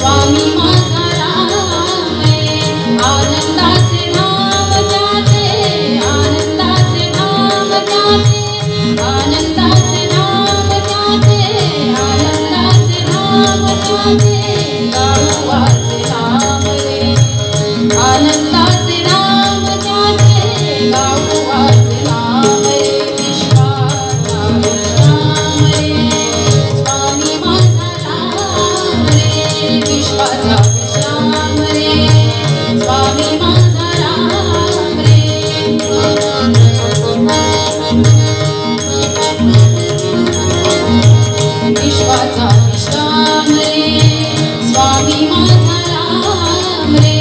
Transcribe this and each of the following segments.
स्वामी माझा राम रे आनंदाचे धाम त्याचे आनंदाचे धाम त्याचे आनंदाचे धाम त्याचे आनंदाचे धाम त्याचे गावाचे नाम रे आनंदाचे नाम त्याचे गावाचे नाम रे विश्वाचा विश्राम रे स्वामी माझा राम रे विश्वाचा विश्राम रे स्वामी माझा राम रे विश्वाचा विश्राम रे स्वामी माझा राम रे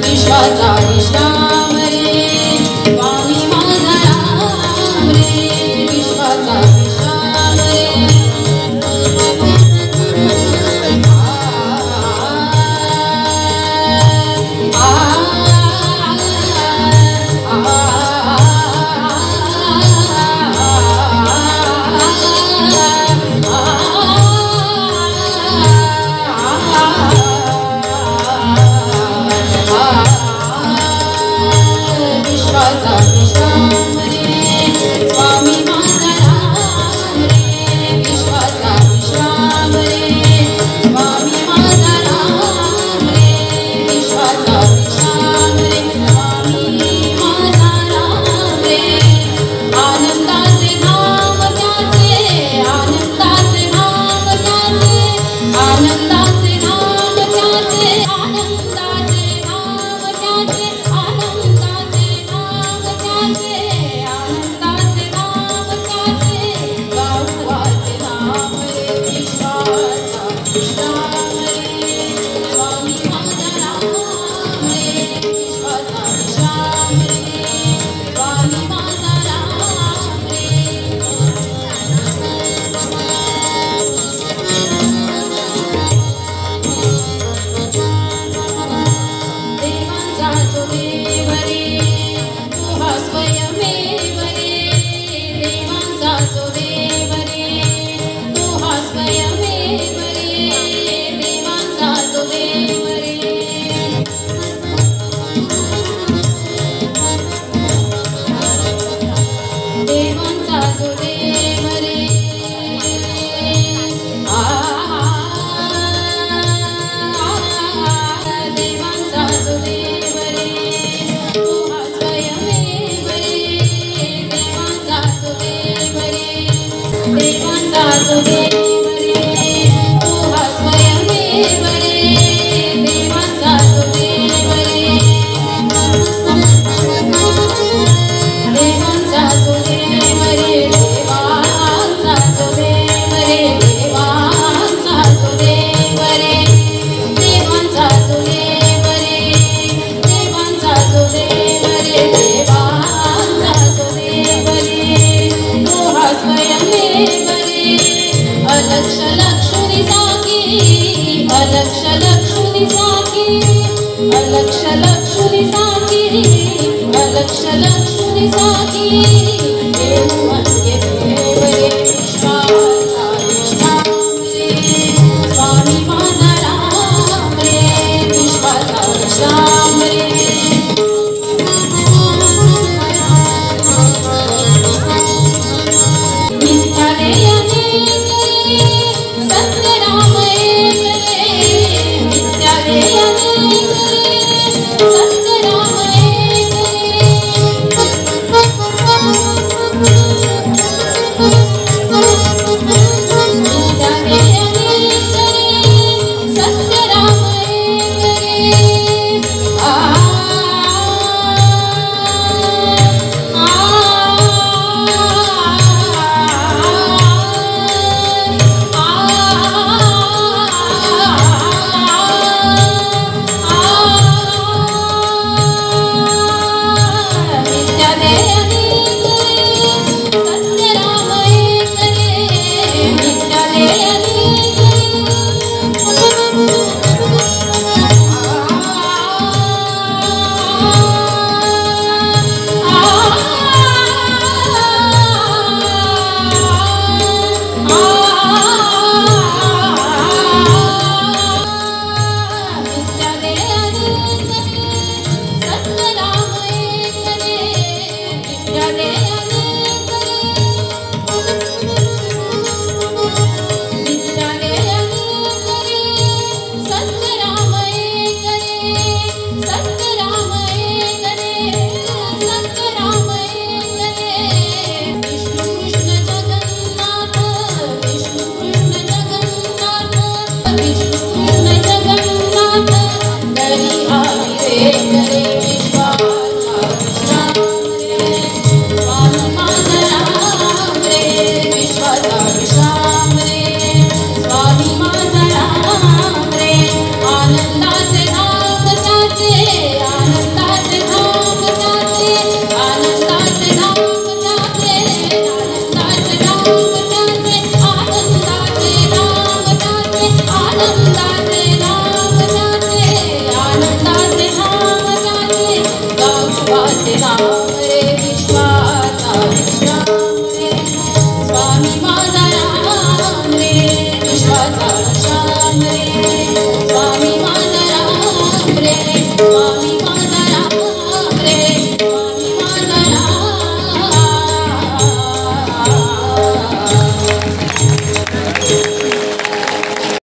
विश्वाचा विश्राम रे स्वामी माझा राम रे विश्वाचा विश्राम रे विश्वाचा विश्राम रे स्वामी माझा राम रे विश्वाचा विश्राम रे स्वामी माझा राम रे विश्वाचा विश्राम रे स्वामी माझा राम रे आनंदाचे धाम त्याचे आनंदाचे धाम त्याचे आनंदाचे धाम त्याचे आनंदाचे धाम त्याचे आनंदाचे धाम त्याचे आनंदाचे धाम त्याचे गावाचे नाम रे विश्वाचा विश्राम रे स्वामी माझा राम रे विश्वाचा विश्राम रे स्वामी माझा राम रे देवांचा जो देव रे तू हा स्वयमेव रे देवांचा जो देव रे तू हा स्वयमेव रे देवांचा जो देव रे देवांचा जो देव रे देवांचा जो देव रे तू हा स्वयमेव रे देवांचा जो देव रे देवांचा जो देव रे तू हा स्वयमेव रे देवांचा जो देव रे देवांचा जो देव रे देवांचा जो देव रे देवांचा जो देव रे देवांचा जो देव रे देवांचा जो देव रे देवांचा जो देव रे तू हा स्वयमेव रे अलक्ष लक्षुनी साकी अलक्ष लक्षुनी साकी अलक्ष लक्षुनी साकी अलक्ष लक्षुनी साकी देव अंगे देव रे विश्वाचा विश्राम रे स्वामी माझा राम रे विश्वाचा विश्राम रे मिथ्या ध्येय अनेक रे सत्य राम एक रे मिथ्या ध्येय अनेक रे सत्य राम एक रे सत्यराम एक रे सत्यराम एक रे विष्णु कृष्ण जगन्नाथ विष्णु कृष्ण जगन्नाथ विष्णु कृष्ण जगन्नाथ करी आविरे करे